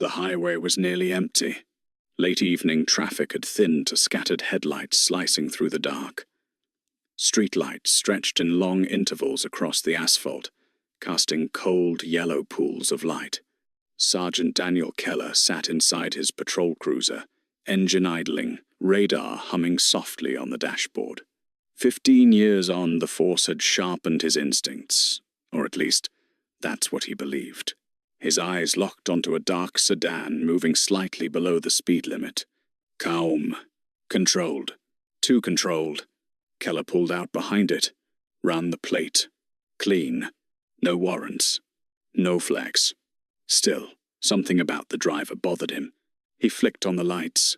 The highway was nearly empty. Late evening traffic had thinned to scattered headlights slicing through the dark. Streetlights stretched in long intervals across the asphalt, casting cold yellow pools of light. Sergeant Daniel Keller sat inside his patrol cruiser, engine idling, radar humming softly on the dashboard. 15 years on, the force had sharpened his instincts, or at least, that's what he believed. His eyes locked onto a dark sedan moving slightly below the speed limit. Calm. Controlled. Too controlled. Keller pulled out behind it, ran the plate. Clean. No warrants. No flags. Still, something about the driver bothered him. He flicked on the lights.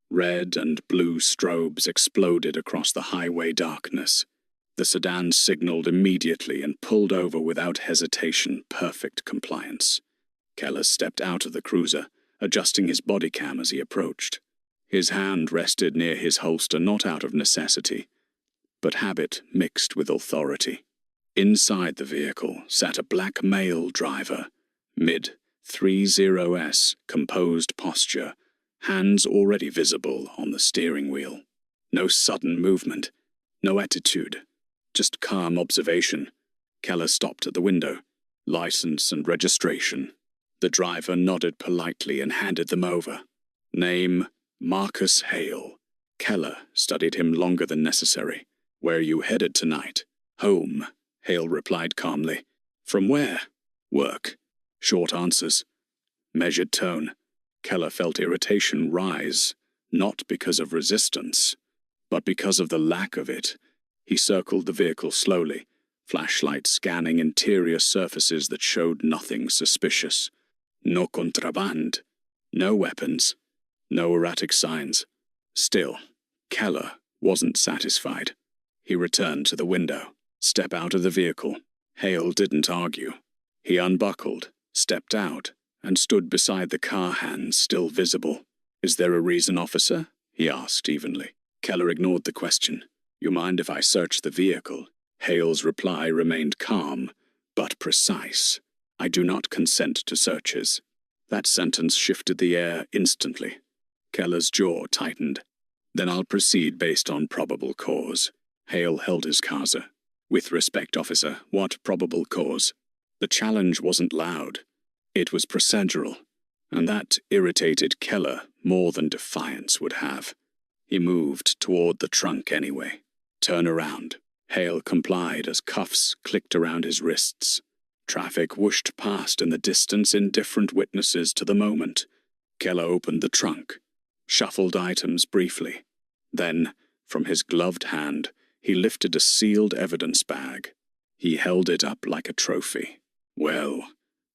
Red and blue strobes exploded across the highway darkness. The sedan signaled immediately and pulled over without hesitation, perfect compliance. Keller stepped out of the cruiser, adjusting his body cam as he approached. His hand rested near his holster not out of necessity, but habit mixed with authority. Inside the vehicle sat a black male driver, mid-30s, composed posture, hands already visible on the steering wheel. No sudden movement, no attitude, just calm observation. Keller stopped at the window. License and registration. The driver nodded politely and handed them over. Name, Marcus Hale. Keller studied him longer than necessary. Where are you headed tonight? Home, Hale replied calmly. From where? Work. Short answers. Measured tone. Keller felt irritation rise, not because of resistance, but because of the lack of it. He circled the vehicle slowly, flashlight scanning interior surfaces that showed nothing suspicious. No contraband. No weapons. No erratic signs. Still, Keller wasn't satisfied. He returned to the window. Step out of the vehicle. Hale didn't argue. He unbuckled, stepped out, and stood beside the car hands still visible. Is there a reason, officer? He asked evenly. Keller ignored the question. You mind if I search the vehicle? Hale's reply remained calm, but precise. I do not consent to searches. That sentence shifted the air instantly. Keller's jaw tightened. Then I'll proceed based on probable cause. Hale held his Kaiser. With respect, officer, what probable cause? The challenge wasn't loud. It was procedural, and that irritated Keller more than defiance would have. He moved toward the trunk anyway. Turn around. Hale complied as cuffs clicked around his wrists. Traffic whooshed past in the distance, indifferent witnesses to the moment. Keller opened the trunk, shuffled items briefly. Then, from his gloved hand, he lifted a sealed evidence bag. He held it up like a trophy. Well,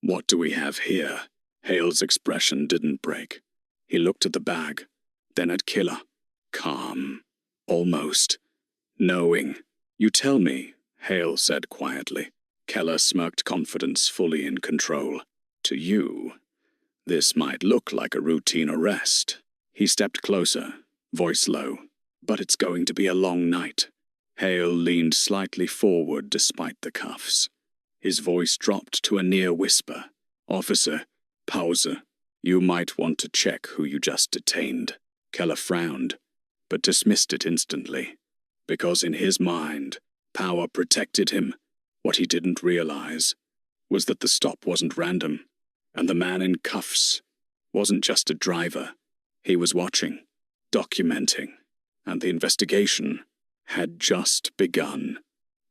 what do we have here? Hale's expression didn't break. He looked at the bag, then at Keller. Calm. Almost. Knowing. You tell me, Hale said quietly. Keller smirked confidence, fully in control. To you, this might look like a routine arrest. He stepped closer, voice low. But it's going to be a long night. Hale leaned slightly forward despite the cuffs. His voice dropped to a near whisper. Officer, pause. You might want to check who you just detained. Keller frowned, but dismissed it instantly. Because in his mind, power protected him. What he didn't realize was that the stop wasn't random, and the man in cuffs wasn't just a driver. He was watching, documenting, and the investigation had just begun.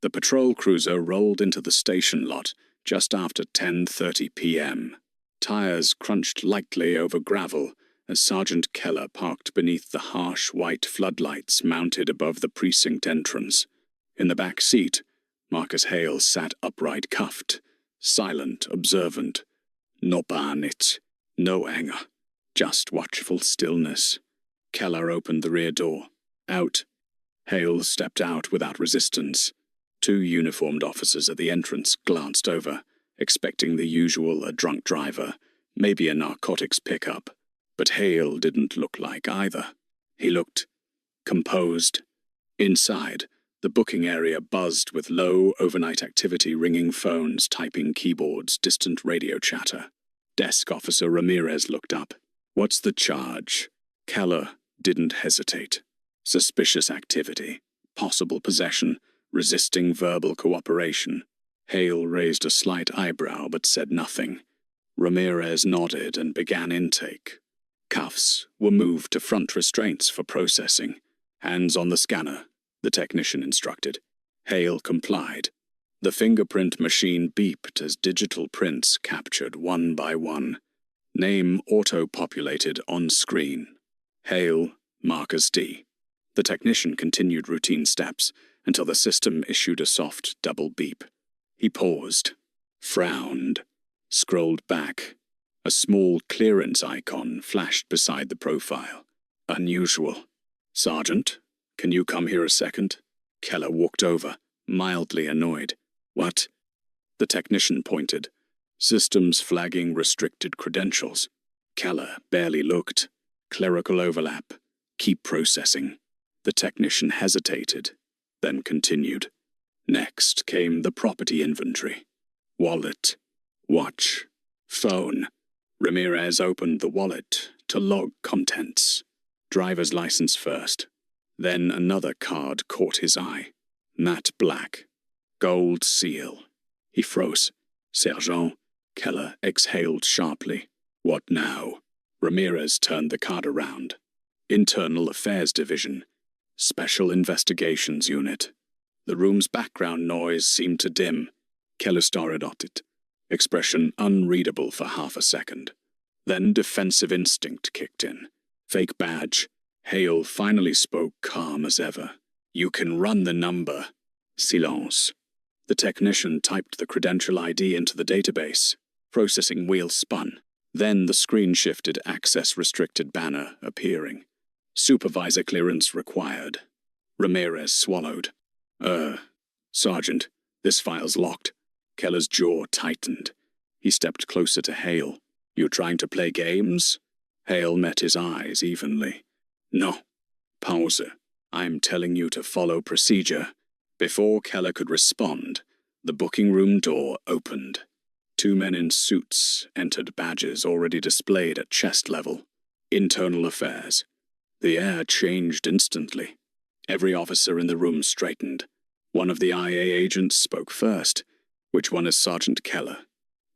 The patrol cruiser rolled into the station lot just after 10:30 p.m. Tires crunched lightly over gravel as Sergeant Keller parked beneath the harsh white floodlights mounted above the precinct entrance. In the back seat, Marcus Hale sat upright, cuffed, silent, observant. No panic, no anger, just watchful stillness. Keller opened the rear door. Out. Hale stepped out without resistance. Two uniformed officers at the entrance glanced over, expecting the usual, a drunk driver, maybe a narcotics pickup. But Hale didn't look like either. He looked composed. Inside, the booking area buzzed with low, overnight activity, ringing phones, typing keyboards, distant radio chatter. Desk officer Ramirez looked up. What's the charge? Keller didn't hesitate. Suspicious activity, possible possession, resisting verbal cooperation. Hale raised a slight eyebrow but said nothing. Ramirez nodded and began intake. Cuffs were moved to front restraints for processing. Hands on the scanner, the technician instructed. Hale complied. The fingerprint machine beeped as digital prints captured one by one. Name auto-populated on screen. Hale, Marcus D. The technician continued routine steps until the system issued a soft double beep. He paused, frowned, scrolled back. A small clearance icon flashed beside the profile. Unusual. Sergeant, can you come here a second? Keller walked over, mildly annoyed. What? The technician pointed. Systems flagging restricted credentials. Keller barely looked. Clerical overlap. Keep processing. The technician hesitated, then continued. Next came the property inventory. Wallet, watch, phone. Ramirez opened the wallet to log contents. Driver's license first. Then another card caught his eye. Matte black. Gold seal. He froze. Sergeant. Keller exhaled sharply. What now? Ramirez turned the card around. Internal Affairs Division. Special Investigations Unit. The room's background noise seemed to dim. Keller stared at it, expression unreadable for half a second. Then defensive instinct kicked in. Fake badge. Hale finally spoke calm as ever. You can run the number. Silence. The technician typed the credential ID into the database. Processing wheel spun. Then the screen shifted access restricted banner appearing. Supervisor clearance required. Ramirez swallowed. Sergeant, this file's locked. Keller's jaw tightened. He stepped closer to Hale. You trying to play games? Hale met his eyes evenly. No. Pause. I'm telling you to follow procedure. Before Keller could respond, the booking room door opened. Two men in suits entered, badges already displayed at chest level. Internal Affairs. The air changed instantly. Every officer in the room straightened. One of the IA agents spoke first. Which one is Sergeant Keller?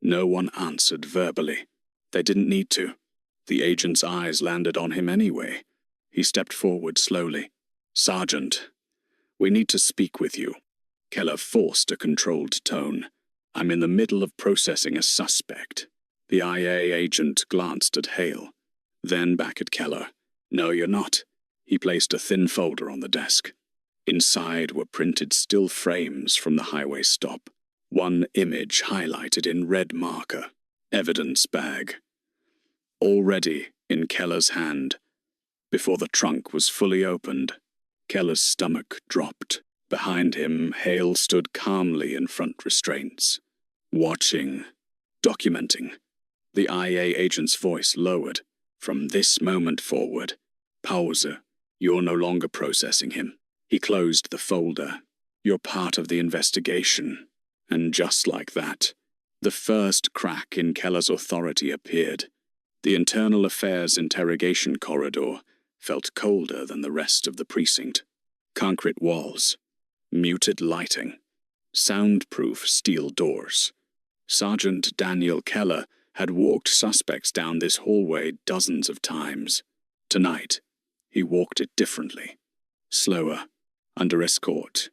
No one answered verbally. They didn't need to. The agent's eyes landed on him anyway. He stepped forward slowly. Sergeant, we need to speak with you. Keller forced a controlled tone. I'm in the middle of processing a suspect. The IA agent glanced at Hale, then back at Keller. No, you're not. He placed a thin folder on the desk. Inside were printed still frames from the highway stop. One image highlighted in red marker. Evidence bag. Already in Keller's hand. Before the trunk was fully opened, Keller's stomach dropped. Behind him, Hale stood calmly in front restraints. Watching. Documenting. The IA agent's voice lowered. From this moment forward, pause. You're no longer processing him. He closed the folder. You're part of the investigation. And just like that, the first crack in Keller's authority appeared. The Internal Affairs interrogation corridor felt colder than the rest of the precinct. Concrete walls, muted lighting, soundproof steel doors. Sergeant Daniel Keller had walked suspects down this hallway dozens of times. Tonight, he walked it differently. Slower, under escort.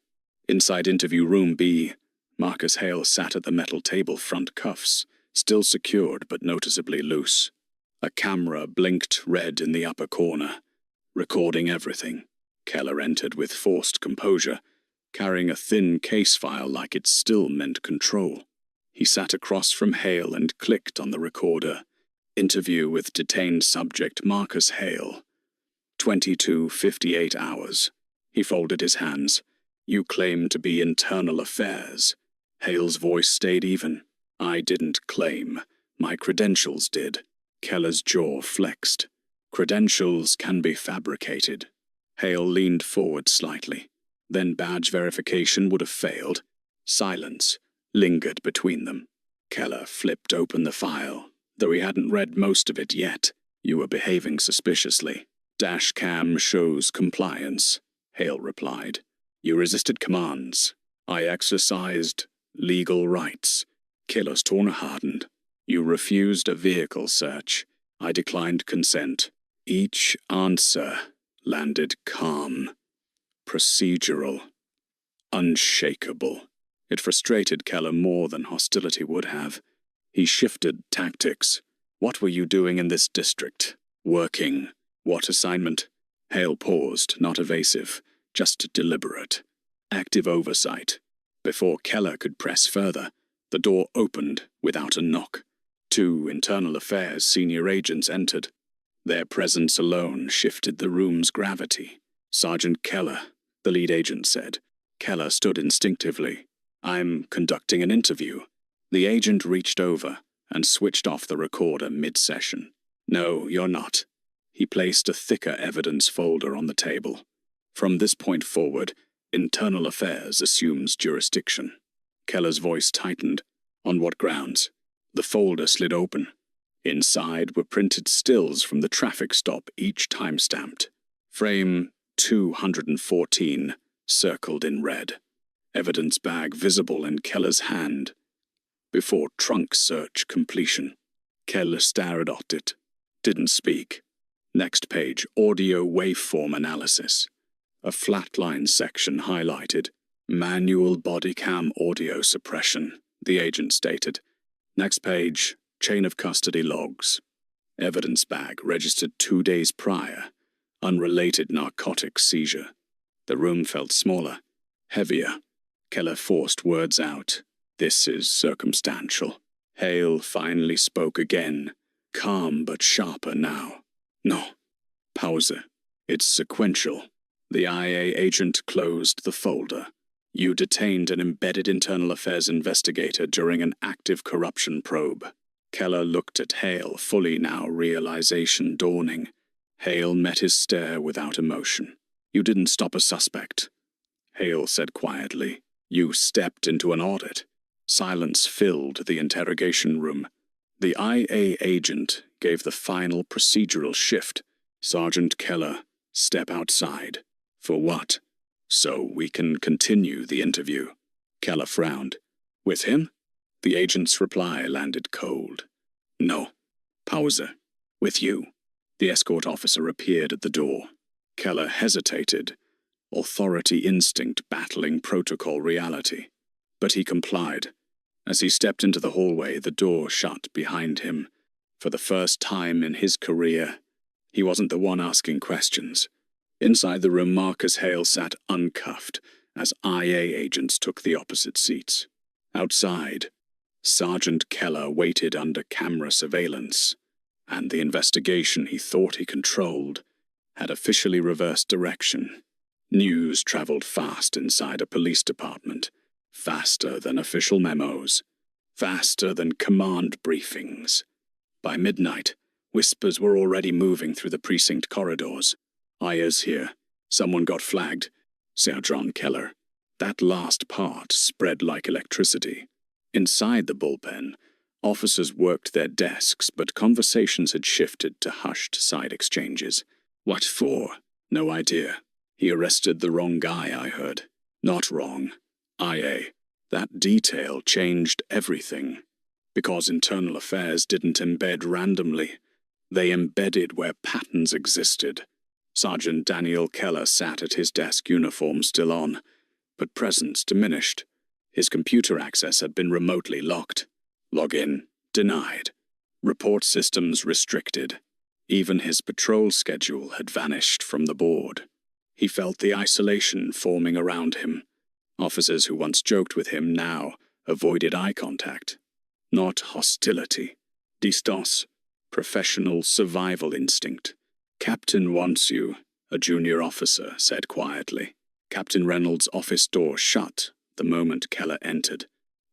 Inside interview room B, Marcus Hale sat at the metal table, front cuffs, still secured but noticeably loose. A camera blinked red in the upper corner, recording everything. Keller entered with forced composure, carrying a thin case file like it still meant control. He sat across from Hale and clicked on the recorder. Interview with detained subject Marcus Hale. 22:58 hours. He folded his hands. You claim to be Internal Affairs. Hale's voice stayed even. I didn't claim. My credentials did. Keller's jaw flexed. Credentials can be fabricated. Hale leaned forward slightly. Then badge verification would have failed. Silence lingered between them. Keller flipped open the file, though he hadn't read most of it yet. You were behaving suspiciously. Dash cam shows compliance, Hale replied. You resisted commands. I exercised legal rights. Killer's tone hardened. You refused a vehicle search. I declined consent. Each answer landed calm, procedural, unshakable. It frustrated Keller more than hostility would have. He shifted tactics. What were you doing in this district? Working. What assignment? Hale paused, not evasive, just deliberate. Active oversight. Before Keller could press further, the door opened without a knock. 2 internal affairs senior agents entered. Their presence alone shifted the room's gravity. Sergeant Keller, the lead agent said. Keller stood instinctively. I'm conducting an interview. The agent reached over and switched off the recorder mid-session. No, you're not. He placed a thicker evidence folder on the table. From this point forward, internal affairs assumes jurisdiction. Keller's voice tightened. On what grounds? The folder slid open. Inside were printed stills from the traffic stop, each time-stamped. Frame 214, circled in red. Evidence bag visible in Keller's hand. Before trunk search completion. Keller stared at it. Didn't speak. Next page, audio waveform analysis. A flatline section highlighted. Manual body cam audio suppression, the agent stated. Next page, chain of custody logs. Evidence bag registered 2 days prior. Unrelated narcotic seizure. The room felt smaller, heavier. Keller forced words out. This is circumstantial. Hale finally spoke again, calm but sharper now. No. Pause. It's sequential. The IA agent closed the folder. You detained an embedded internal affairs investigator during an active corruption probe. Keller looked at Hale, fully now, realization dawning. Hale met his stare without emotion. You didn't stop a suspect. Hale said quietly. You stepped into an audit. Silence filled the interrogation room. The IA agent gave the final procedural shift. Sergeant Keller, step outside. For what? So we can continue the interview. Keller frowned. With him? The agent's reply landed cold. No. Pause. With you. The escort officer appeared at the door. Keller hesitated, authority instinct battling protocol reality. But he complied. As he stepped into the hallway, the door shut behind him. For the first time in his career, he wasn't the one asking questions. Inside the room, Marcus Hale sat uncuffed as IA agents took the opposite seats. Outside, Sergeant Keller waited under camera surveillance, and the investigation he thought he controlled had officially reversed direction. News traveled fast inside a police department, faster than official memos, faster than command briefings. By midnight, whispers were already moving through the precinct corridors. Aya's here. Someone got flagged. Sergeant Keller. That last part spread like electricity. Inside the bullpen, officers worked their desks, but conversations had shifted to hushed side exchanges. What for? No idea. He arrested the wrong guy, I heard. Not wrong. IA. That detail changed everything. Because internal affairs didn't embed randomly. They embedded where patterns existed. Sergeant Daniel Keller sat at his desk, uniform still on, but presence diminished. His computer access had been remotely locked. Login denied. Report systems restricted. Even his patrol schedule had vanished from the board. He felt the isolation forming around him. Officers who once joked with him now avoided eye contact. Not hostility. Distance. Professional survival instinct. Captain wants you, a junior officer said quietly. Captain Reynolds' office door shut the moment Keller entered.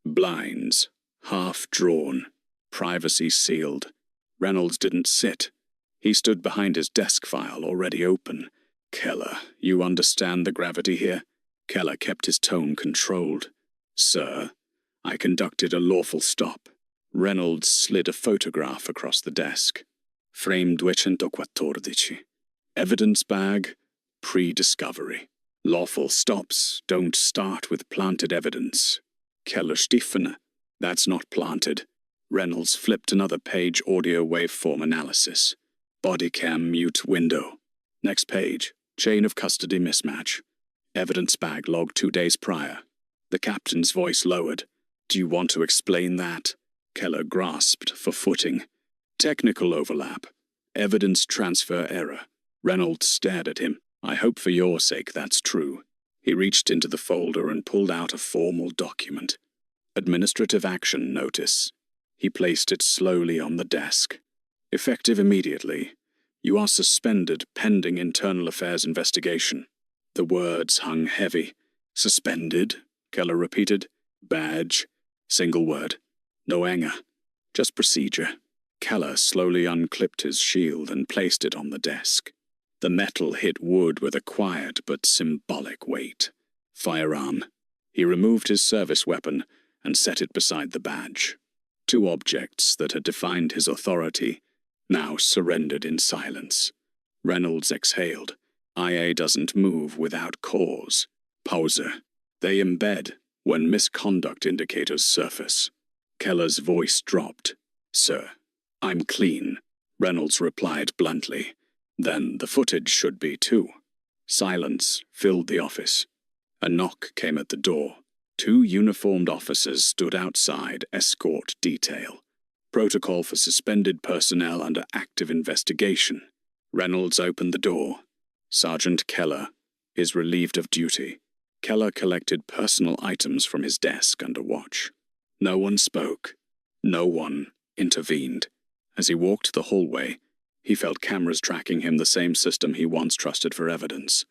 Blinds, half drawn, privacy sealed. Reynolds didn't sit. He stood behind his desk file already open. Keller, you understand the gravity here? Keller kept his tone controlled. Sir, I conducted a lawful stop. Reynolds slid a photograph across the desk. Frame 214. Evidence bag, pre-discovery. Lawful stops don't start with planted evidence. Keller Stiefene. That's not planted. Reynolds flipped another page. Audio waveform analysis. Bodycam mute window. Next page. Chain of custody mismatch. Evidence bag log 2 days prior. The captain's voice lowered. Do you want to explain that? Keller grasped for footing. Technical overlap. Evidence transfer error. Reynolds stared at him. I hope for your sake that's true. He reached into the folder and pulled out a formal document. Administrative action notice. He placed it slowly on the desk. Effective immediately. You are suspended pending internal affairs investigation. The words hung heavy. Suspended, Keller repeated. Badge. Single word. No anger. Just procedure. Keller slowly unclipped his shield and placed it on the desk. The metal hit wood with a quiet but symbolic weight. Firearm. He removed his service weapon and set it beside the badge. 2 objects that had defined his authority now surrendered in silence. Reynolds exhaled. IA doesn't move without cause. Pauser. They embed when misconduct indicators surface. Keller's voice dropped. Sir, I'm clean, Reynolds replied bluntly. Then the footage should be too. Silence filled the office. A knock came at the door. 2 uniformed officers stood outside, escort detail. Protocol for suspended personnel under active investigation. Reynolds opened the door. Sergeant Keller is relieved of duty. Keller collected personal items from his desk under watch. No one spoke. No one intervened. As he walked the hallway, he felt cameras tracking him, the same system he once trusted for evidence.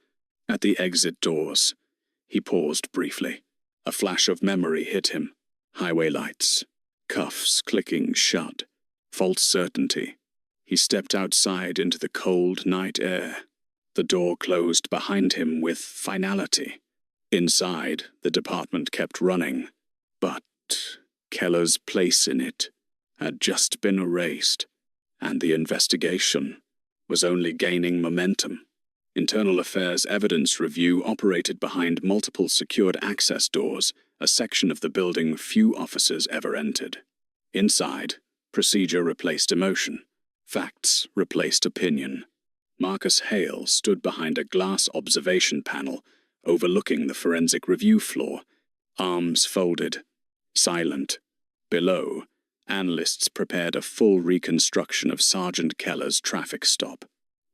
At the exit doors, he paused briefly. A flash of memory hit him. Highway lights. Cuffs clicking shut. False certainty. He stepped outside into the cold night air. The door closed behind him with finality. Inside, the department kept running, but Keller's place in it had just been erased, and the investigation was only gaining momentum. Internal Affairs Evidence Review operated behind multiple secured access doors, a section of the building few officers ever entered. Inside, procedure replaced emotion. Facts replaced opinion. Marcus Hale stood behind a glass observation panel overlooking the forensic review floor, arms folded, silent. Below, analysts prepared a full reconstruction of Sergeant Keller's traffic stop.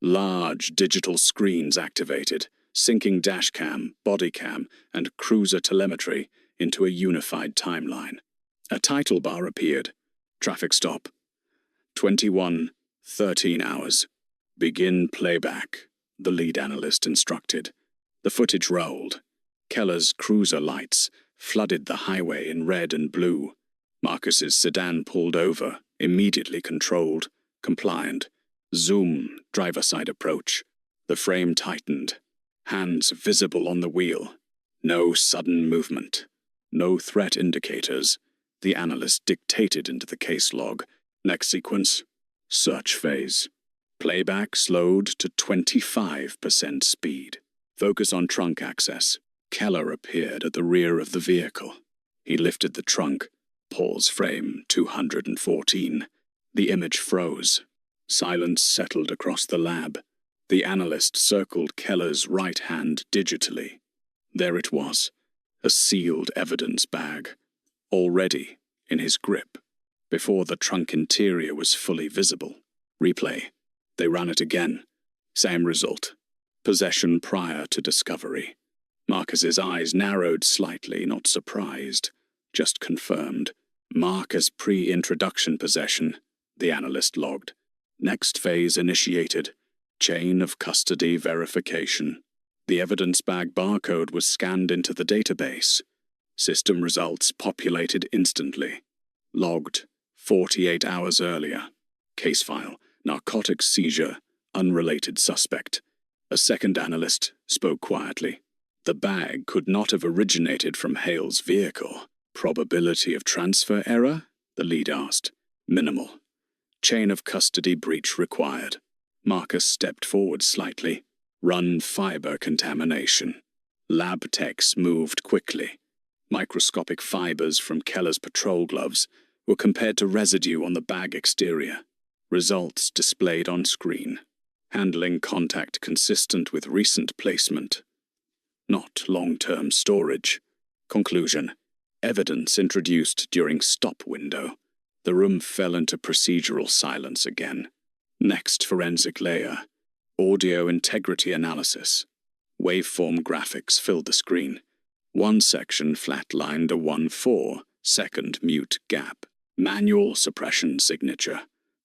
Large digital screens activated, syncing dashcam, bodycam, and cruiser telemetry into a unified timeline. A title bar appeared. Traffic stop. 21:13 hours. Begin playback, the lead analyst instructed. The footage rolled. Keller's cruiser lights flooded the highway in red and blue. Marcus's sedan pulled over, immediately controlled, compliant. Zoom, driver-side approach. The frame tightened. Hands visible on the wheel. No sudden movement. No threat indicators. The analyst dictated into the case log. Next sequence. Search phase. Playback slowed to 25% speed. Focus on trunk access. Keller appeared at the rear of the vehicle. He lifted the trunk. Pause frame 214. The image froze. Silence settled across the lab. The analyst circled Keller's right hand digitally. There it was, a sealed evidence bag, already in his grip, before the trunk interior was fully visible. Replay. They ran it again. Same result. Possession prior to discovery. Marcus's eyes narrowed slightly, not surprised, just confirmed. Mark as pre-introduction possession, the analyst logged. Next phase initiated. Chain of custody verification. The evidence bag barcode was scanned into the database. System results populated instantly. Logged 48 hours earlier. Case file. Narcotic seizure. Unrelated suspect. A second analyst spoke quietly. The bag could not have originated from Hale's vehicle. Probability of transfer error? the lead asked. Minimal. Chain of custody breach required. Marcus stepped forward slightly. Run fiber contamination. Lab techs moved quickly. Microscopic fibers from Keller's patrol gloves were compared to residue on the bag exterior. Results displayed on screen. Handling contact consistent with recent placement. Not long-term storage. Conclusion. Evidence introduced during stop window. The room fell into procedural silence again. Next forensic layer. Audio integrity analysis. Waveform graphics filled the screen. One section flatlined a 1-4-second mute gap. Manual suppression signature.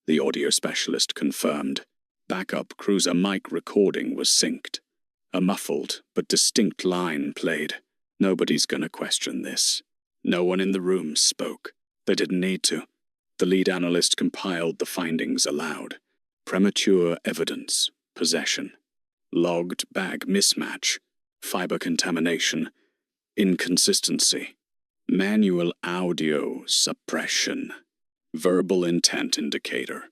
The audio specialist confirmed. Backup cruiser mic recording was synced. A muffled but distinct line played. Nobody's gonna question this. No one in the room spoke. They didn't need to. The lead analyst compiled the findings aloud. Premature evidence. Possession. Logged bag mismatch. Fiber contamination. Inconsistency. Manual audio suppression. Verbal intent indicator.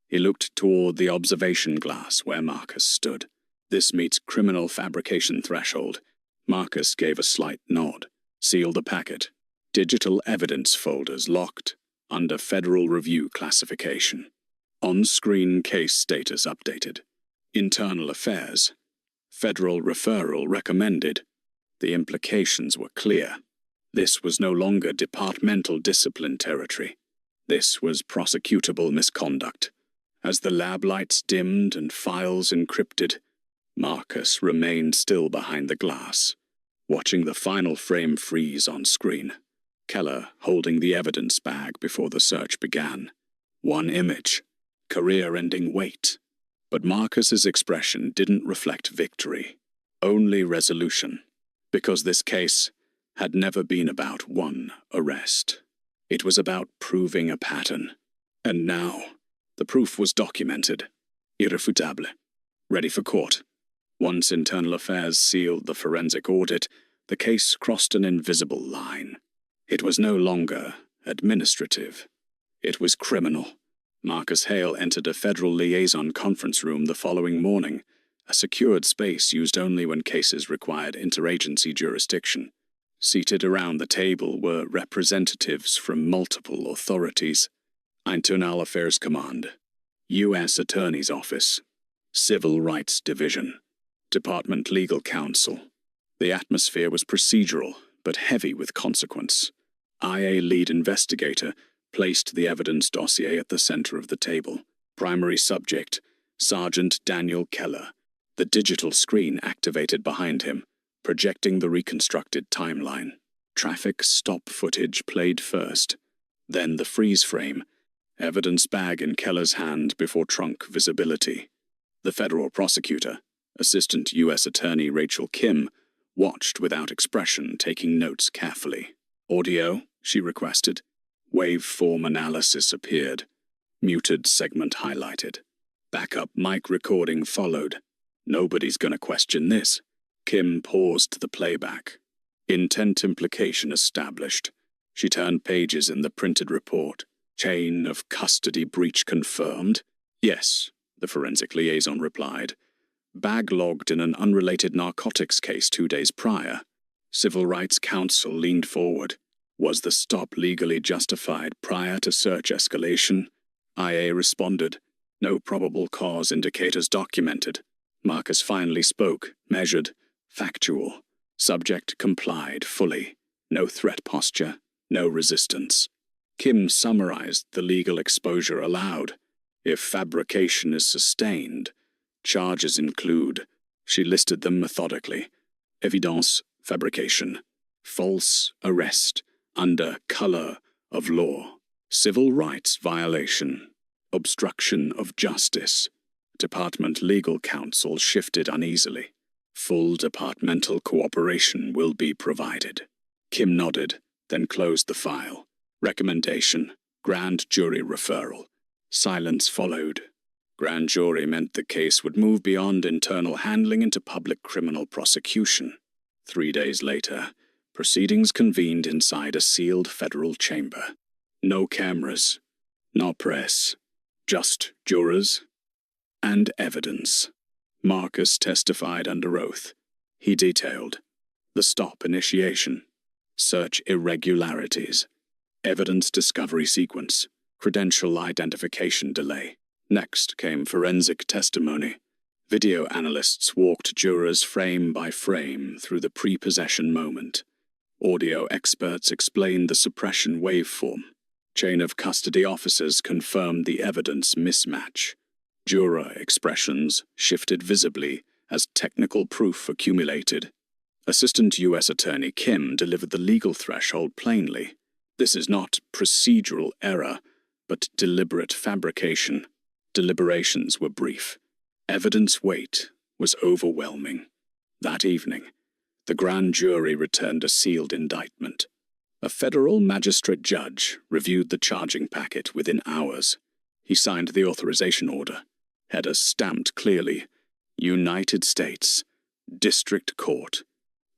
He looked toward the observation glass where Marcus stood. This meets criminal fabrication threshold. Marcus gave a slight nod. Sealed the packet. Digital evidence folders locked. Under Federal Review classification. On-screen case status updated. Internal Affairs. Federal referral recommended. The implications were clear. This was no longer departmental discipline territory. This was prosecutable misconduct. As the lab lights dimmed and files encrypted, Marcus remained still behind the glass, watching the final frame freeze on screen. Keller holding the evidence bag before the search began. One image. Career-ending wait. But Marcus's expression didn't reflect victory, only resolution, because this case had never been about one arrest. It was about proving a pattern. And now, the proof was documented, irrefutable, ready for court. Once Internal Affairs sealed the forensic audit, the case crossed an invisible line. It was no longer administrative. It was criminal. Marcus Hale entered a federal liaison conference room the following morning, a secured space used only when cases required interagency jurisdiction. Seated around the table were representatives from multiple authorities. Internal Affairs Command, U.S. Attorney's Office, Civil Rights Division, Department Legal Counsel. The atmosphere was procedural, but heavy with consequence. IA lead investigator placed the evidence dossier at the center of the table. Primary subject, Sergeant Daniel Keller. The digital screen activated behind him, projecting the reconstructed timeline. Traffic stop footage played first, then the freeze frame, evidence bag in Keller's hand before trunk visibility. The federal prosecutor, Assistant U.S. Attorney Rachel Kim, watched without expression, taking notes carefully. Audio, she requested. Waveform analysis appeared. Muted segment highlighted. Backup mic recording followed. Nobody's gonna question this. Kim paused the playback. Intent implication established. She turned pages in the printed report. Chain of custody breach confirmed? Yes, the forensic liaison replied. Bag logged in an unrelated narcotics case 2 days prior. Civil Rights Counsel leaned forward. Was the stop legally justified prior to search escalation? IA responded. No probable cause indicators documented. Marcus finally spoke, measured, factual. Subject complied fully. No threat posture, no resistance. Kim summarized the legal exposure aloud. If fabrication is sustained, charges include, she listed them methodically. Evidence, fabrication. False arrest, under color of law. Civil rights violation. Obstruction of justice. Department legal counsel shifted uneasily. Full departmental cooperation will be provided. Kim nodded, then closed the file. Recommendation, grand jury referral. Silence followed. Grand jury meant the case would move beyond internal handling into public criminal prosecution. 3 days later, proceedings convened inside a sealed federal chamber. No cameras, no press, just jurors and evidence. Marcus testified under oath. He detailed the stop initiation, search irregularities, evidence discovery sequence, credential identification delay. Next came forensic testimony. Video analysts walked jurors frame by frame through the pre-possession moment. Audio experts explained the suppression waveform. Chain of custody officers confirmed the evidence mismatch. Juror expressions shifted visibly as technical proof accumulated. Assistant U.S. Attorney Kim delivered the legal threshold plainly. This is not procedural error, but deliberate fabrication. Deliberations were brief. Evidence weight was overwhelming. That evening, the grand jury returned a sealed indictment. A federal magistrate judge reviewed the charging packet within hours. He signed the authorization order. Header stamped clearly, United States, District Court,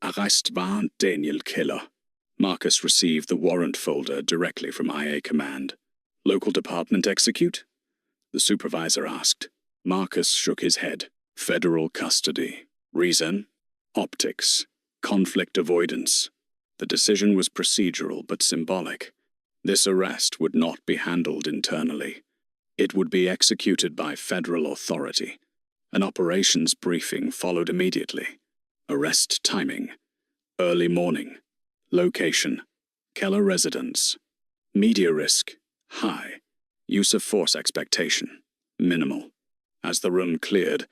Arrestbar Daniel Keller. Marcus received the warrant folder directly from IA Command. Local department execute? The supervisor asked. Marcus shook his head. Federal custody. Reason? Optics. Conflict avoidance. The decision was procedural but symbolic. This arrest would not be handled internally. It would be executed by federal authority. An operations briefing followed immediately. Arrest timing. Early morning. Location. Keller residence. Media risk. High. Use of force expectation. Minimal. As the room cleared,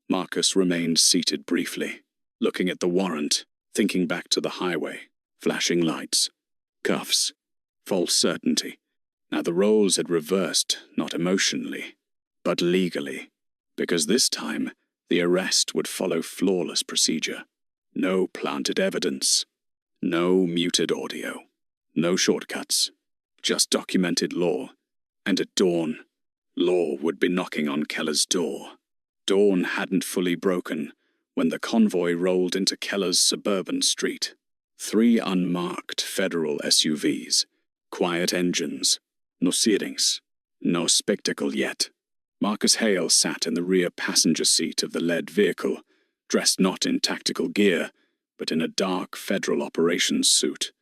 Marcus remained seated briefly, looking at the warrant, thinking back to the highway. Flashing lights. Cuffs. False certainty. Now the roles had reversed, not emotionally, but legally, because this time the arrest would follow flawless procedure. No planted evidence. No muted audio. No shortcuts. Just documented law. And at dawn, law would be knocking on Keller's door. Dawn hadn't fully broken when the convoy rolled into Keller's suburban street. 3 unmarked federal SUVs. Quiet engines. No sirens. No spectacle yet. Marcus Hale sat in the rear passenger seat of the led vehicle, dressed not in tactical gear, but in a dark federal operations suit.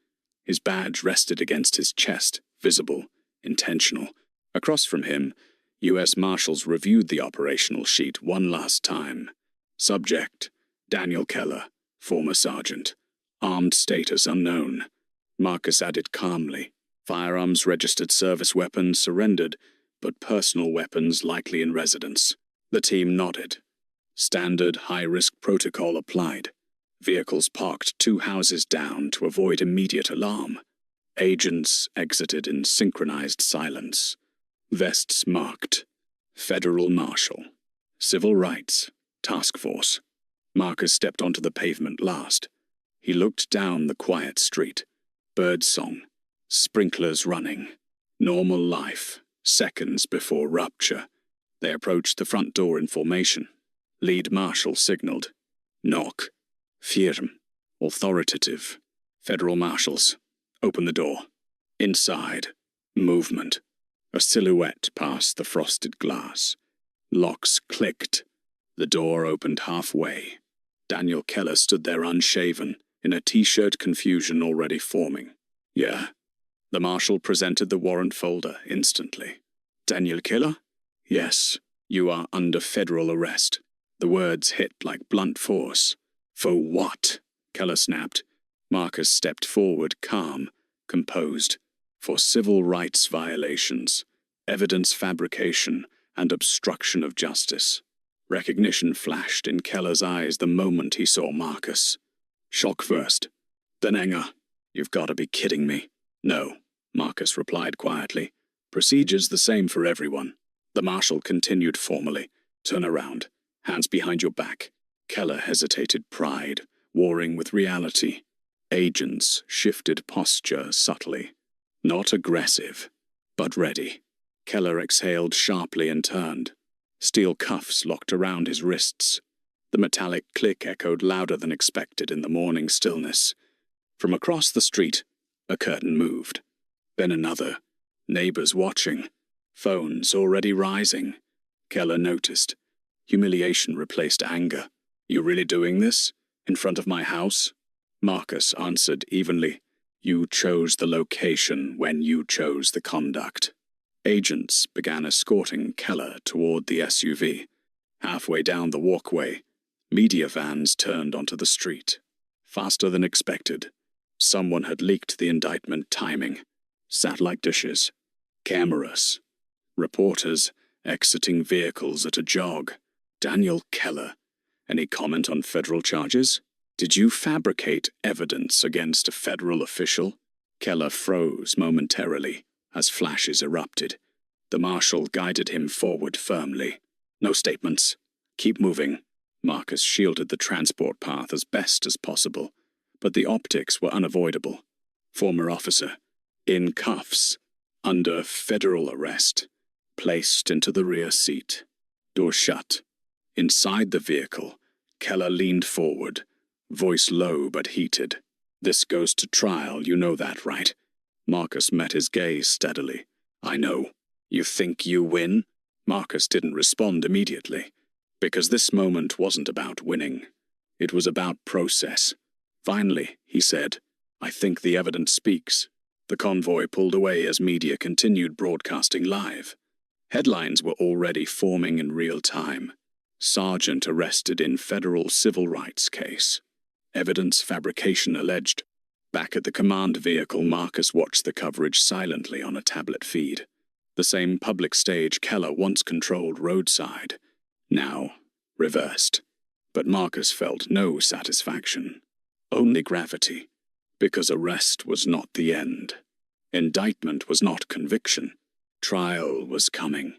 His badge rested against his chest, visible, intentional. Across from him, U.S. Marshals reviewed the operational sheet one last time. Subject, Daniel Keller, former sergeant. Armed status unknown. Marcus added calmly. Firearms registered service weapons surrendered, but personal weapons likely in residence. The team nodded. Standard high-risk protocol applied. Vehicles parked 2 houses down to avoid immediate alarm. Agents exited in synchronized silence. Vests marked. Federal Marshal. Civil Rights. Task Force. Marcus stepped onto the pavement last. He looked down the quiet street. Birdsong. Sprinklers running. Normal life. Seconds before rupture. They approached the front door in formation. Lead Marshal signaled. Knock. Firm. Authoritative. Federal Marshals. Open the door. Inside. Movement. A silhouette passed the frosted glass. Locks clicked. The door opened halfway. Daniel Keller stood there unshaven, in a t-shirt confusion already forming. Yeah. The Marshal presented the warrant folder instantly. Daniel Keller? Yes. You are under federal arrest. The words hit like blunt force. For what? Keller snapped. Marcus stepped forward, calm, composed. For civil rights violations, evidence fabrication, and obstruction of justice. Recognition flashed in Keller's eyes the moment he saw Marcus. Shock first, then anger. You've got to be kidding me. No, Marcus replied quietly. Procedure's the same for everyone. The Marshal continued formally. Turn around. Hands behind your back. Keller hesitated, pride, warring with reality. Agents shifted posture subtly. Not aggressive, but ready. Keller exhaled sharply and turned. Steel cuffs locked around his wrists. The metallic click echoed louder than expected in the morning stillness. From across the street, a curtain moved. Then another. Neighbors watching. Phones already rising. Keller noticed. Humiliation replaced anger. You really doing this? In front of my house? Marcus answered evenly. You chose the location when you chose the conduct. Agents began escorting Keller toward the SUV. Halfway down the walkway, media vans turned onto the street. Faster than expected. Someone had leaked the indictment timing. Satellite dishes. Cameras. Reporters exiting vehicles at a jog. Daniel Keller. Any comment on federal charges? Did you fabricate evidence against a federal official? Keller froze momentarily as flashes erupted. The marshal guided him forward firmly. No statements. Keep moving. Marcus shielded the transport path as best as possible, but the optics were unavoidable. Former officer. In cuffs. Under federal arrest. Placed into the rear seat. Door shut. Inside the vehicle, Keller leaned forward, voice low but heated. This goes to trial, you know that, right? Marcus met his gaze steadily. I know. You think you win? Marcus didn't respond immediately, because this moment wasn't about winning. It was about process. Finally, he said, I think the evidence speaks. The convoy pulled away as media continued broadcasting live. Headlines were already forming in real time. Sergeant arrested in federal civil rights case. Evidence fabrication alleged. Back at the command vehicle, Marcus watched the coverage silently on a tablet feed. The same public stage Keller once controlled roadside. Now, reversed. But Marcus felt no satisfaction. Only gravity. Because arrest was not the end. Indictment was not conviction. Trial was coming.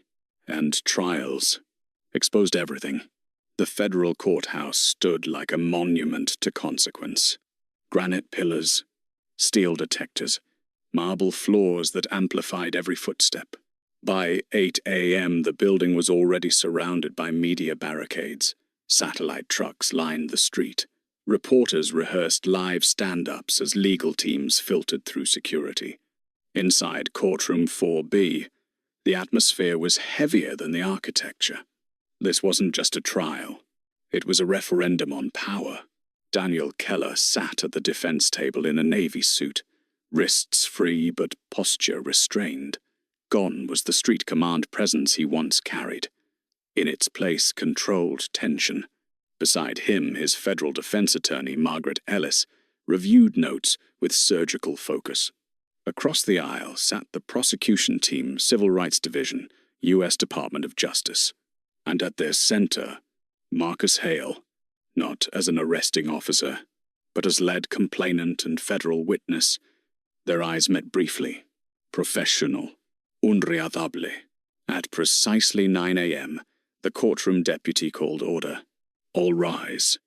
And trials exposed everything. The federal courthouse stood like a monument to consequence. Granite pillars, steel detectors, marble floors that amplified every footstep. By 8 a.m., the building was already surrounded by media barricades. Satellite trucks lined the street. Reporters rehearsed live stand-ups as legal teams filtered through security. Inside courtroom 4B, the atmosphere was heavier than the architecture. This wasn't just a trial. It was a referendum on power. Daniel Keller sat at the defense table in a Navy suit, wrists free but posture restrained. Gone was the street command presence he once carried. In its place, controlled tension. Beside him, his federal defense attorney, Margaret Ellis, reviewed notes with surgical focus. Across the aisle sat the prosecution team, Civil Rights Division, U.S. Department of Justice. And at their center, Marcus Hale, not as an arresting officer, but as lead complainant and federal witness. Their eyes met briefly. Professional. Unreadable. At precisely 9 a.m., the courtroom deputy called order. All rise.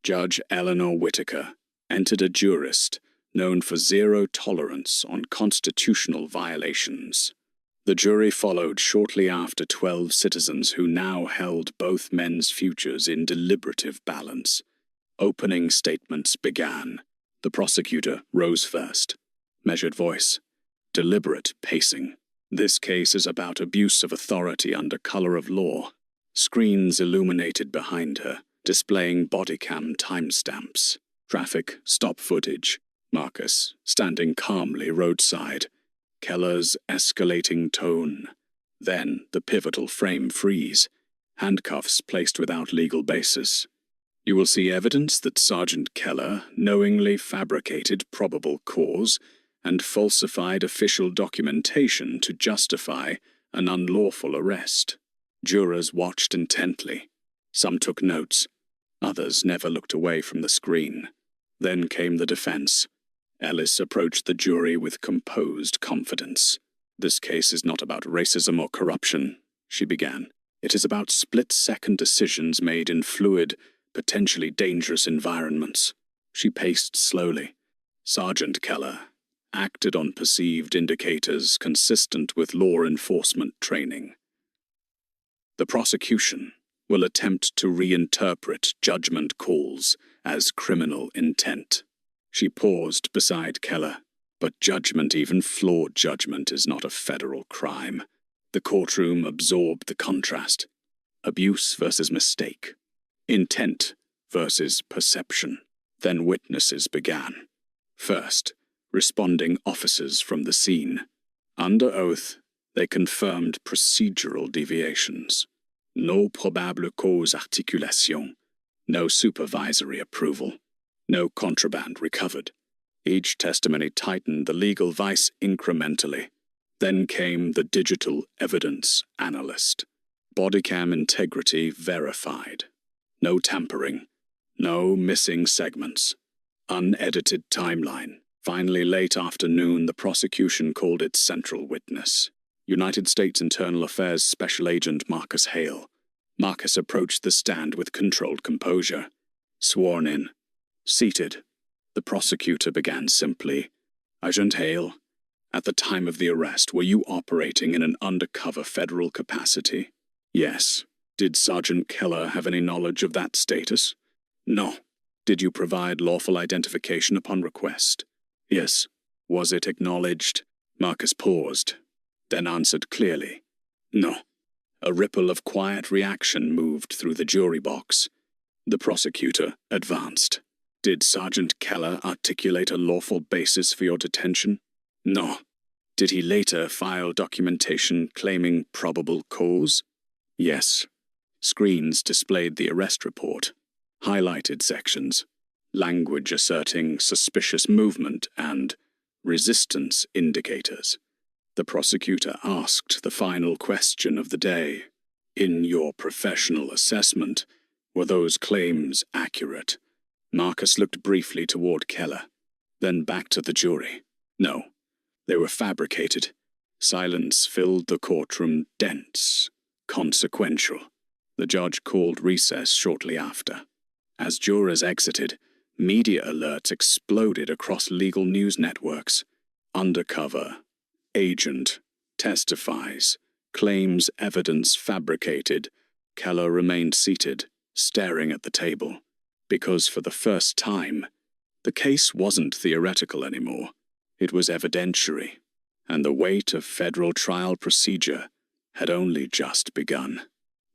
Judge Eleanor Whitaker entered a jurist known for zero tolerance on constitutional violations. The jury followed shortly after 12 citizens who now held both men's futures in deliberative balance. Opening statements began. The prosecutor rose first. Measured voice. Deliberate pacing. This case is about abuse of authority under color of law. Screens illuminated behind her, displaying bodycam timestamps. Traffic stop footage. Marcus, standing calmly roadside. Keller's escalating tone. Then the pivotal frame freeze. Handcuffs placed without legal basis. You will see evidence that Sergeant Keller knowingly fabricated probable cause and falsified official documentation to justify an unlawful arrest. Jurors watched intently. Some took notes. Others never looked away from the screen. Then came the defense. Ellis approached the jury with composed confidence. This case is not about racism or corruption, she began. It is about split-second decisions made in fluid, potentially dangerous environments. She paced slowly. Sergeant Keller acted on perceived indicators consistent with law enforcement training. The prosecution will attempt to reinterpret judgment calls as criminal intent. She paused beside Keller. But judgment, even flawed judgment, is not a federal crime. The courtroom absorbed the contrast. Abuse versus mistake. Intent versus perception. Then witnesses began. First, responding officers from the scene. Under oath, they confirmed procedural deviations. No probable cause articulation. No supervisory approval. No contraband recovered. Each testimony tightened the legal vice incrementally. Then came the digital evidence analyst. Bodycam integrity verified. No tampering. No missing segments. Unedited timeline. Finally, late afternoon, the prosecution called its central witness, United States Internal Affairs Special Agent Marcus Hale. Marcus approached the stand with controlled composure. Sworn in. Seated. The prosecutor began simply, Agent Hale, at the time of the arrest, were you operating in an undercover federal capacity? Yes. Did Sergeant Keller have any knowledge of that status? No. Did you provide lawful identification upon request? Yes. Was it acknowledged? Marcus paused, then answered clearly. No. A ripple of quiet reaction moved through the jury box. The prosecutor advanced. Did Sergeant Keller articulate a lawful basis for your detention? No. Did he later file documentation claiming probable cause? Yes. Screens displayed the arrest report. Highlighted sections. Language asserting suspicious movement and resistance indicators. The prosecutor asked the final question of the day. In your professional assessment, were those claims accurate? Marcus looked briefly toward Keller, then back to the jury. No, they were fabricated. Silence filled the courtroom, dense, consequential. The judge called recess shortly after. As jurors exited, media alerts exploded across legal news networks. Undercover. Agent. Testifies. Claims evidence fabricated. Keller remained seated, staring at the table. Because for the first time, the case wasn't theoretical anymore. It was evidentiary, and the weight of federal trial procedure had only just begun.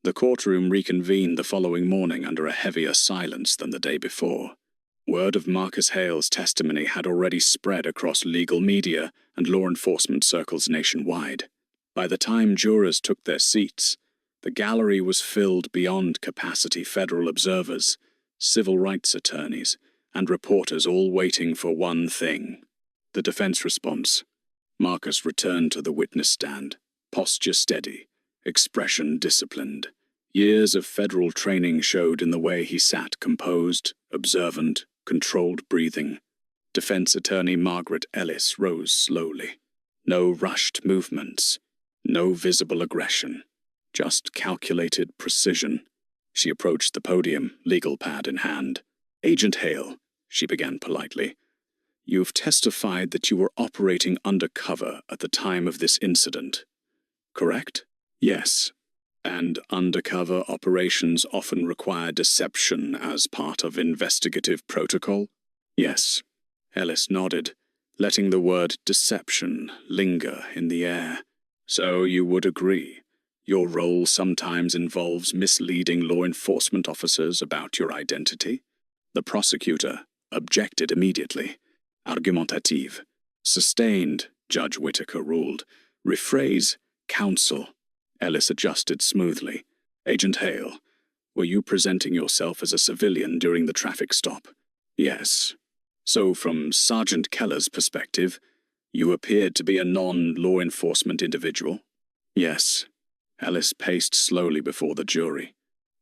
The courtroom reconvened the following morning under a heavier silence than the day before. Word of Marcus Hale's testimony had already spread across legal media and law enforcement circles nationwide. By the time jurors took their seats, the gallery was filled beyond capacity. Federal observers, civil rights attorneys, and reporters all waiting for one thing. The defense response. Marcus returned to the witness stand, posture steady, expression disciplined. Years of federal training showed in the way he sat, composed, observant, controlled breathing. Defense attorney Margaret Ellis rose slowly. No rushed movements, no visible aggression, just calculated precision. She approached the podium, legal pad in hand. Agent Hale, she began politely, you've testified that you were operating undercover at the time of this incident, correct? Yes. And undercover operations often require deception as part of investigative protocol? Yes. Ellis nodded, letting the word deception linger in the air. So you would agree. Your role sometimes involves misleading law enforcement officers about your identity? The prosecutor objected immediately. Argumentative. Sustained, Judge Whitaker ruled. Rephrase, counsel. Ellis adjusted smoothly. Agent Hale, were you presenting yourself as a civilian during the traffic stop? Yes. So from Sergeant Keller's perspective, you appeared to be a non-law enforcement individual? Yes. Ellis paced slowly before the jury.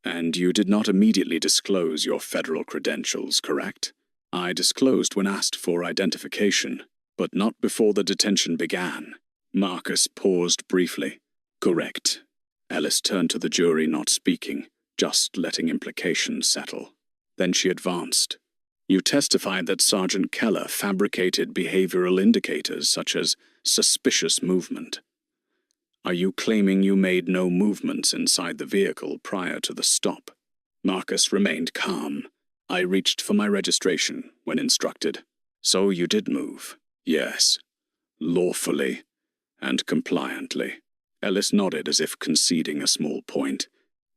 And you did not immediately disclose your federal credentials, correct? I disclosed when asked for identification, but not before the detention began. Marcus paused briefly. Correct. Ellis turned to the jury, not speaking, just letting implications settle. Then she advanced. You testified that Sergeant Keller fabricated behavioral indicators such as suspicious movement. Are you claiming you made no movements inside the vehicle prior to the stop? Marcus remained calm. I reached for my registration when instructed. So you did move. Yes, lawfully and compliantly. Ellis nodded as if conceding a small point.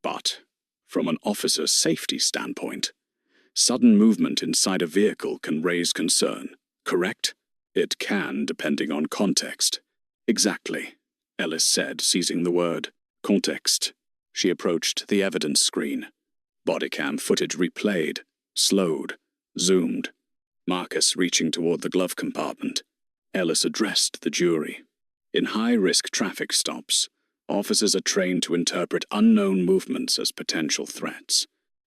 But, from an officer's safety standpoint, sudden movement inside a vehicle can raise concern, correct? It can, depending on context. Exactly, Ellis said, seizing the word. Context. She approached the evidence screen. Bodycam footage replayed, slowed, zoomed. Marcus reaching toward the glove compartment. Ellis addressed the jury. In high-risk traffic stops, officers are trained to interpret unknown movements as potential threats.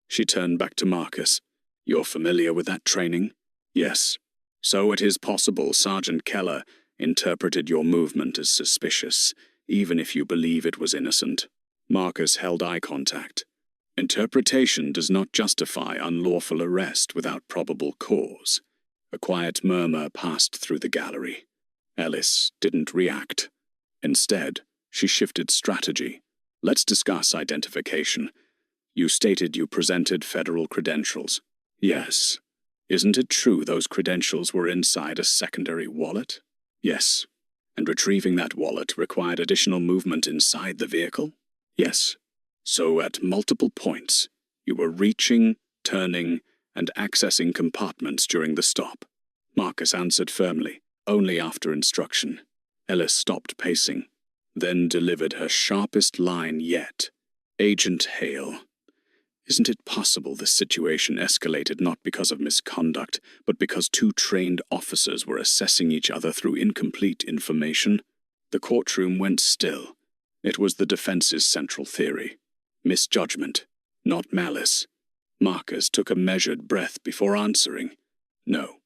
She turned back to Marcus. You're familiar with that training? Yes. So it is possible Sergeant Keller interpreted your movement as suspicious, even if you believe it was innocent. Marcus held eye contact. Interpretation does not justify unlawful arrest without probable cause. A quiet murmur passed through the gallery. Ellis didn't react. Instead, she shifted strategy. Let's discuss identification. You stated you presented federal credentials. Yes. Isn't it true those credentials were inside a secondary wallet? Yes. And retrieving that wallet required additional movement inside the vehicle? Yes. So at multiple points, you were reaching, turning, and accessing compartments during the stop. Marcus answered firmly, only after instruction. Ellis stopped pacing, then delivered her sharpest line yet. Agent Hale. Isn't it possible this situation escalated not because of misconduct, but because two trained officers were assessing each other through incomplete information? The courtroom went still. It was the defense's central theory. Misjudgment, not malice. Marcus took a measured breath before answering. No,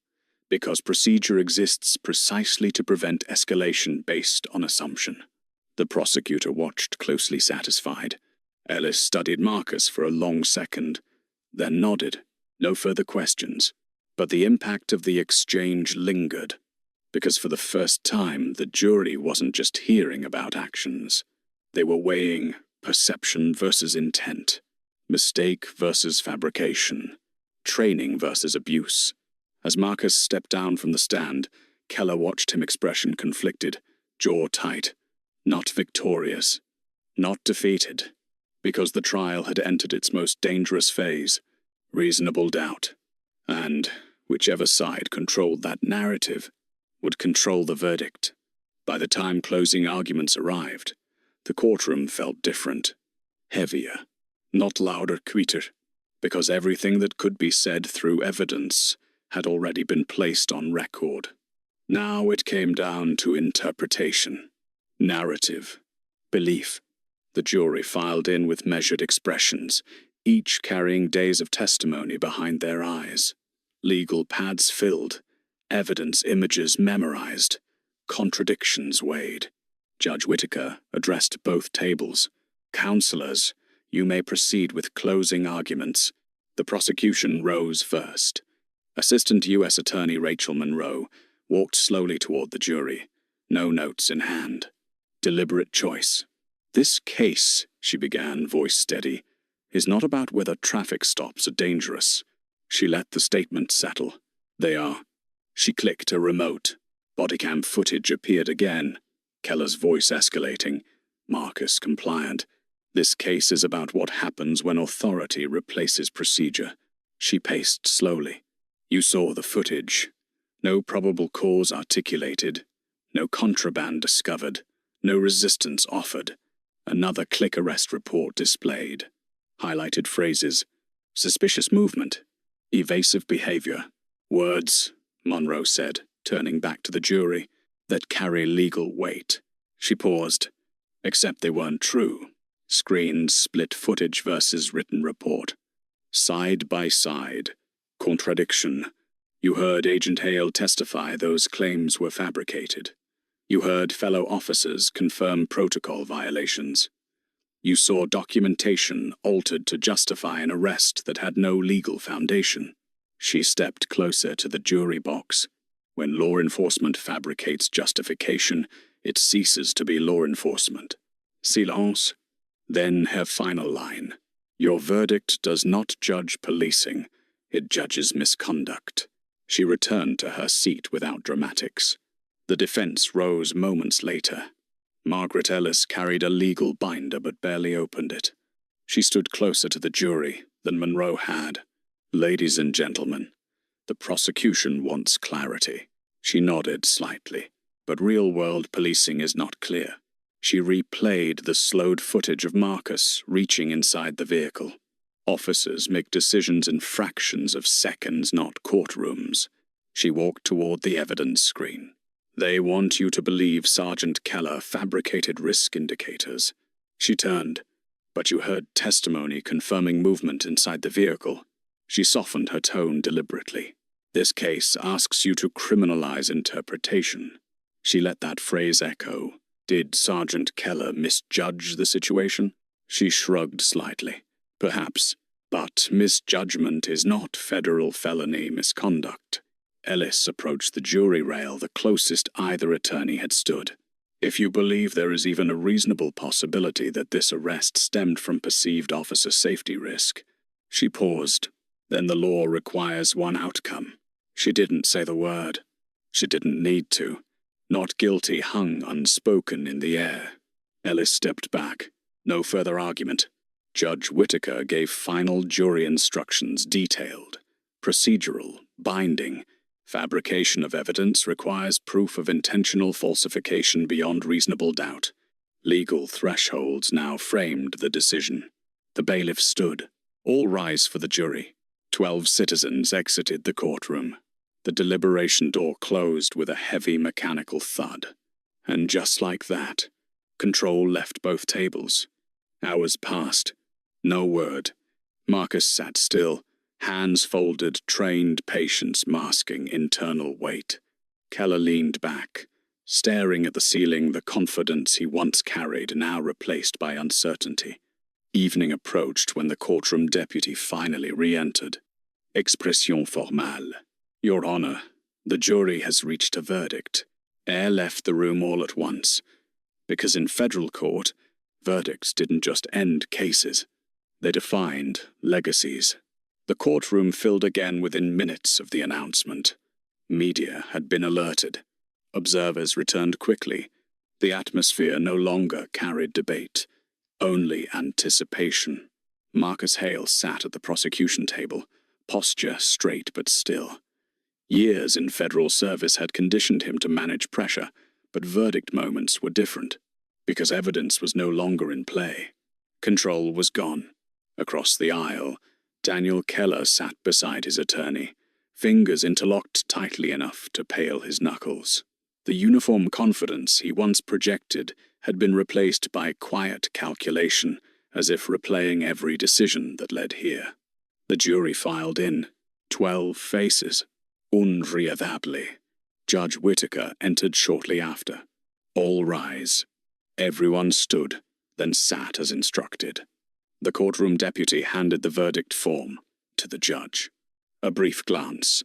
because procedure exists precisely to prevent escalation based on assumption. The prosecutor watched, closely satisfied. Ellis studied Marcus for a long second, then nodded. No further questions. But the impact of the exchange lingered, because for the first time the jury wasn't just hearing about actions. They were weighing perception versus intent, mistake versus fabrication, training versus abuse. As Marcus stepped down from the stand, Keller watched him, expression conflicted, jaw tight. Not victorious, not defeated, because the trial had entered its most dangerous phase, reasonable doubt. And whichever side controlled that narrative would control the verdict. By the time closing arguments arrived, the courtroom felt different, heavier, not louder, quieter, because everything that could be said through evidence had already been placed on record. Now it came down to interpretation, narrative, belief. The jury filed in with measured expressions, each carrying days of testimony behind their eyes. Legal pads filled, evidence images memorized, contradictions weighed. Judge Whitaker addressed both tables. Counselors, you may proceed with closing arguments. The prosecution rose first. Assistant U.S. Attorney Rachel Monroe walked slowly toward the jury, no notes in hand. Deliberate choice. This case, she began, voice steady, is not about whether traffic stops are dangerous. She let the statement settle. They are. She clicked a remote. Bodycam footage appeared again. Keller's voice escalating. Marcus compliant. This case is about what happens when authority replaces procedure. She paced slowly. You saw the footage. No probable cause articulated. No contraband discovered. No resistance offered. Another click arrest report displayed. Highlighted phrases. Suspicious movement. Evasive behavior. Words, Monroe said, turning back to the jury, that carry legal weight. She paused. Except they weren't true. Screened split footage versus written report. Side by side. Contradiction. You heard Agent Hale testify those claims were fabricated. You heard fellow officers confirm protocol violations. You saw documentation altered to justify an arrest that had no legal foundation. She stepped closer to the jury box. When law enforcement fabricates justification, it ceases to be law enforcement. Silence. Then her final line. Your verdict does not judge policing, it judges misconduct. She returned to her seat without dramatics. The defense rose moments later. Margaret Ellis carried a legal binder but barely opened it. She stood closer to the jury than Monroe had. "Ladies and gentlemen, the prosecution wants clarity." She nodded slightly, but real-world policing is not clear. She replayed the slowed footage of Marcus reaching inside the vehicle. Officers make decisions in fractions of seconds, not courtrooms. She walked toward the evidence screen. "They want you to believe Sergeant Keller fabricated risk indicators." She turned. "But you heard testimony confirming movement inside the vehicle." She softened her tone deliberately. "This case asks you to criminalize interpretation." She let that phrase echo. Did Sergeant Keller misjudge the situation? She shrugged slightly. Perhaps, but misjudgment is not federal felony misconduct. Ellis approached the jury rail the closest either attorney had stood. "If you believe there is even a reasonable possibility that this arrest stemmed from perceived officer safety risk." She paused. "Then the law requires one outcome." She didn't say the word. She didn't need to. Not guilty hung unspoken in the air. Ellis stepped back. No further argument. Judge Whitaker gave final jury instructions, detailed, procedural, binding. Fabrication of evidence requires proof of intentional falsification beyond reasonable doubt. Legal thresholds now framed the decision. The bailiff stood. "All rise for the jury." 12 citizens exited the courtroom. The deliberation door closed with a heavy mechanical thud. And just like that, control left both tables. Hours passed. No word. Marcus sat still, hands folded, trained patience masking internal weight. Keller leaned back, staring at the ceiling, the confidence he once carried now replaced by uncertainty. Evening approached when the courtroom deputy finally re-entered. "Expression formale. Your Honor, the jury has reached a verdict." Eyre left the room all at once, because in federal court, verdicts didn't just end cases. They defined legacies. The courtroom filled again within minutes of the announcement. Media had been alerted. Observers returned quickly. The atmosphere no longer carried debate, only anticipation. Marcus Hale sat at the prosecution table, posture straight but still. Years in federal service had conditioned him to manage pressure, but verdict moments were different, because evidence was no longer in play. Control was gone. Across the aisle, Daniel Keller sat beside his attorney, fingers interlocked tightly enough to pale his knuckles. The uniform confidence he once projected had been replaced by quiet calculation, as if replaying every decision that led here. The jury filed in. 12 faces. Unriadable. Judge Whitaker entered shortly after. "All rise." Everyone stood, then sat as instructed. The courtroom deputy handed the verdict form to the judge. A brief glance.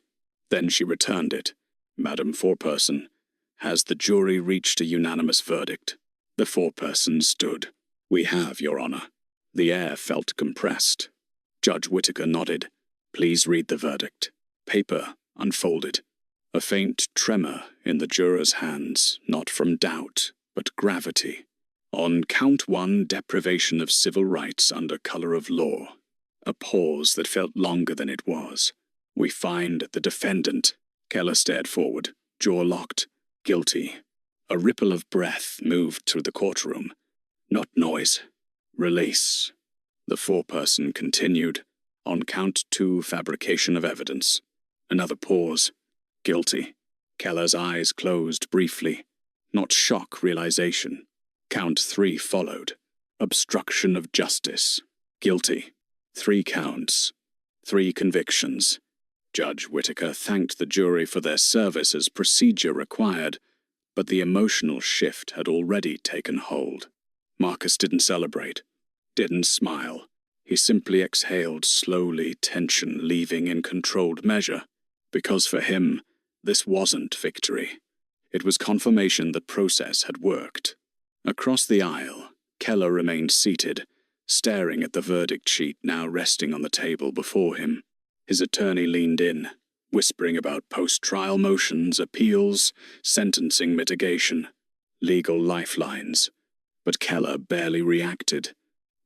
Then she returned it. "Madam Foreperson, has the jury reached a unanimous verdict?" The foreperson stood. "We have, Your Honor." The air felt compressed. Judge Whitaker nodded. "Please read the verdict." Paper unfolded. A faint tremor in the juror's hands, not from doubt, but gravity. On count 1, deprivation of civil rights under color of law. A pause that felt longer than it was. "We find the defendant." Keller stared forward, jaw locked. "Guilty." A ripple of breath moved through the courtroom. Not noise. Release. The foreperson continued. On count 2, fabrication of evidence. Another pause. "Guilty." Keller's eyes closed briefly. Not shock, realization. Count 3 followed. Obstruction of justice. Guilty. 3 counts. 3 convictions. Judge Whitaker thanked the jury for their service as procedure required, but the emotional shift had already taken hold. Marcus didn't celebrate, didn't smile. He simply exhaled slowly, tension leaving in controlled measure. Because for him, this wasn't victory. It was confirmation the process had worked. Across the aisle, Keller remained seated, staring at the verdict sheet now resting on the table before him. His attorney leaned in. whispering about post-trial motions, appeals, sentencing mitigation, legal lifelines. But Keller barely reacted.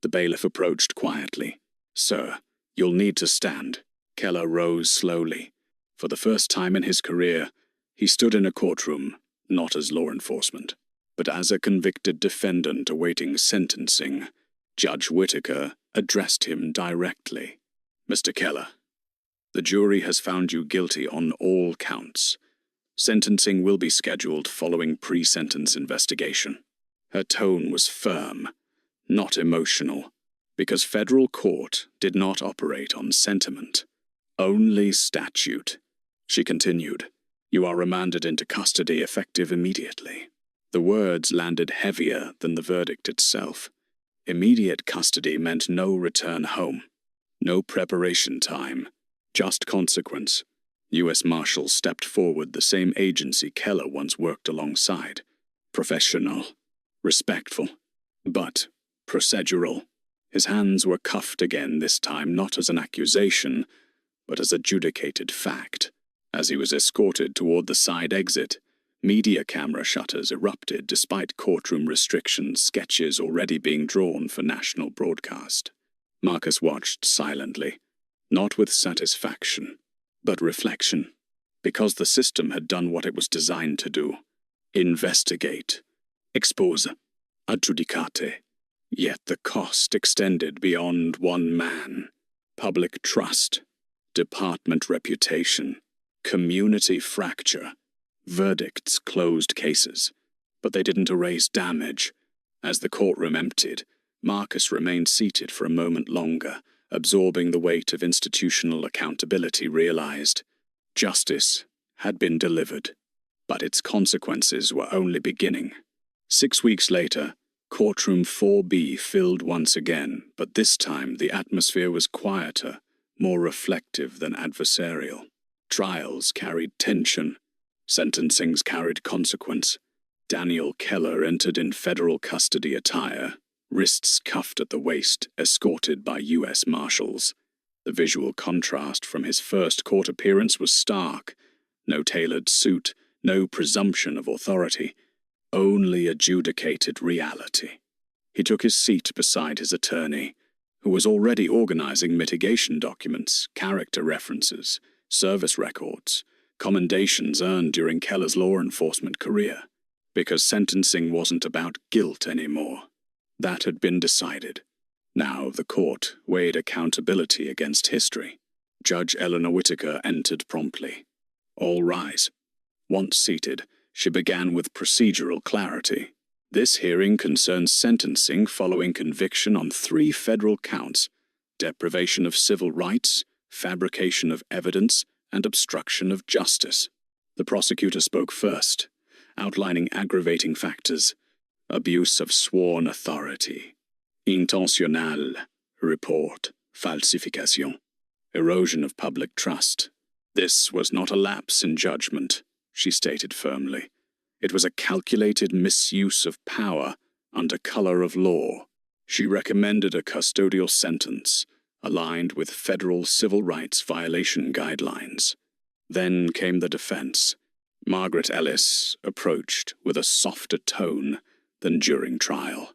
The bailiff approached quietly. "Sir, you'll need to stand." Keller rose slowly. For the first time in his career, he stood in a courtroom, not as law enforcement, but as a convicted defendant awaiting sentencing. Judge Whittaker addressed him directly. "Mr. Keller, the jury has found you guilty on all counts. Sentencing will be scheduled following pre-sentence investigation." Her tone was firm, not emotional, because federal court did not operate on sentiment, only statute. She continued, "You are remanded into custody effective immediately." The words landed heavier than the verdict itself. Immediate custody meant no return home, no preparation time, just consequence. U.S. Marshals stepped forward, the same agency Keller once worked alongside. Professional, respectful, but procedural. His hands were cuffed again, this time not as an accusation, but as adjudicated fact. As he was escorted toward the side exit, media camera shutters erupted despite courtroom restrictions, sketches already being drawn for national broadcast. Marcus watched silently, not with satisfaction, but reflection, because the system had done what it was designed to do: investigate, expose, adjudicate. Yet the cost extended beyond one man. Public trust, department reputation, community fracture. Verdicts closed cases, but they didn't erase damage. As the courtroom emptied, Marcus remained seated for a moment longer, absorbing the weight of institutional accountability. Realized justice had been delivered, but its consequences were only beginning. 6 weeks later, courtroom 4B filled once again, but this time the atmosphere was quieter, more reflective than adversarial. Trials carried tension. Sentencings carried consequence. Daniel Keller entered in federal custody attire, wrists cuffed at the waist, escorted by U.S. Marshals. The visual contrast from his first court appearance was stark. No tailored suit, no presumption of authority, only adjudicated reality. He took his seat beside his attorney, who was already organizing mitigation documents, character references, service records, commendations earned during Keller's law enforcement career, because sentencing wasn't about guilt anymore. That had been decided. Now the court weighed accountability against history. Judge Eleanor Whittaker entered promptly. All rise. Once seated, she began with procedural clarity. This hearing concerns sentencing following conviction on 3 federal counts: deprivation of civil rights, fabrication of evidence, and obstruction of justice. The prosecutor spoke first, outlining aggravating factors: abuse of sworn authority, intentionnel, report, falsification, erosion of public trust. This was not a lapse in judgment, she stated firmly. It was a calculated misuse of power under color of law. She recommended a custodial sentence, aligned with federal civil rights violation guidelines. Then came the defense. Margaret Ellis approached with a softer tone than during trial.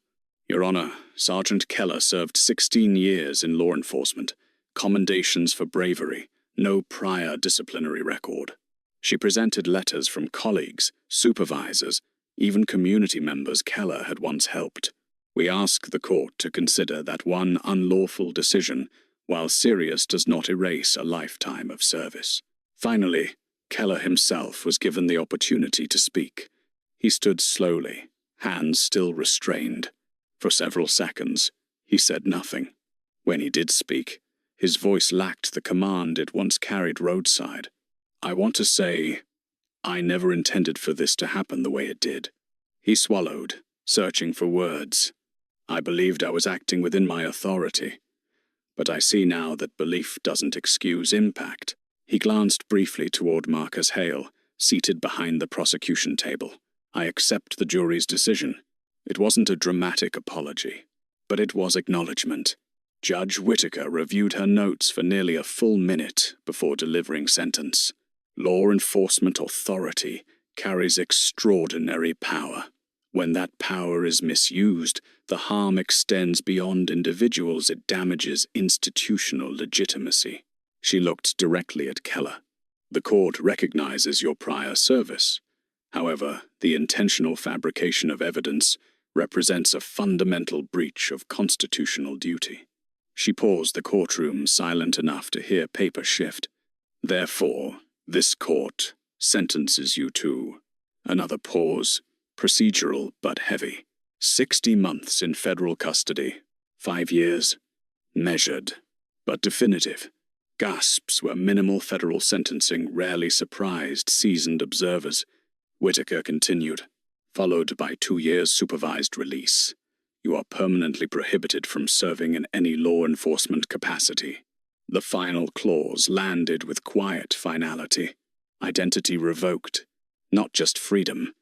"Your Honor, Sergeant Keller served 16 years in law enforcement, commendations for bravery, no prior disciplinary record." She presented letters from colleagues, supervisors, even community members Keller had once helped. "We ask the court to consider that one unlawful decision, while serious, does not erase a lifetime of service." Finally, Keller himself was given the opportunity to speak. He stood slowly, hands still restrained. For several seconds, he said nothing. When he did speak, his voice lacked the command it once carried roadside. "I want to say, I never intended for this to happen the way it did." He swallowed, searching for words. "I believed I was acting within my authority, but I see now that belief doesn't excuse impact." He glanced briefly toward Marcus Hale, seated behind the prosecution table. "I accept the jury's decision." It wasn't a dramatic apology, but it was acknowledgement. Judge Whittaker reviewed her notes for nearly a full minute before delivering sentence. Law enforcement authority carries extraordinary power. When that power is misused, the harm extends beyond individuals. It damages institutional legitimacy. She looked directly at Keller. The court recognizes your prior service. However, the intentional fabrication of evidence represents a fundamental breach of constitutional duty. She paused the courtroom, silent enough to hear paper shift. Therefore, this court sentences you to another pause, procedural but heavy. 60 months in federal custody. 5 years. Measured, but definitive. Gasps where minimal federal sentencing rarely surprised seasoned observers. Whitaker continued, followed by 2 years supervised release. You are permanently prohibited from serving in any law enforcement capacity. The final clause landed with quiet finality. Identity revoked, not just freedom.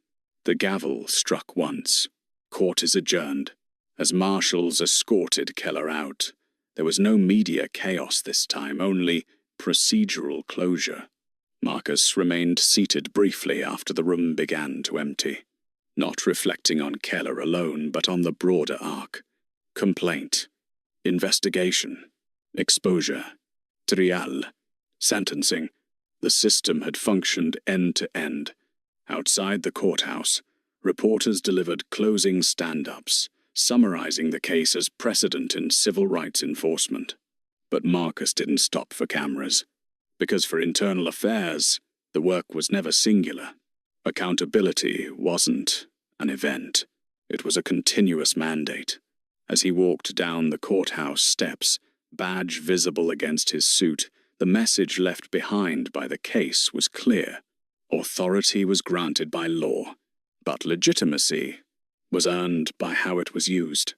The gavel struck once. Court is adjourned. As marshals escorted Keller out, there was no media chaos this time, only procedural closure. Marcus remained seated briefly after the room began to empty, not reflecting on Keller alone, but on the broader arc. Complaint, investigation, exposure, trial, sentencing. The system had functioned end to end. Outside the courthouse, reporters delivered closing stand-ups, summarizing the case as precedent in civil rights enforcement. But Marcus didn't stop for cameras, because for internal affairs, the work was never singular. Accountability wasn't an event. It was a continuous mandate. As he walked down the courthouse steps, badge visible against his suit, the message left behind by the case was clear. Authority was granted by law, but legitimacy was earned by how it was used.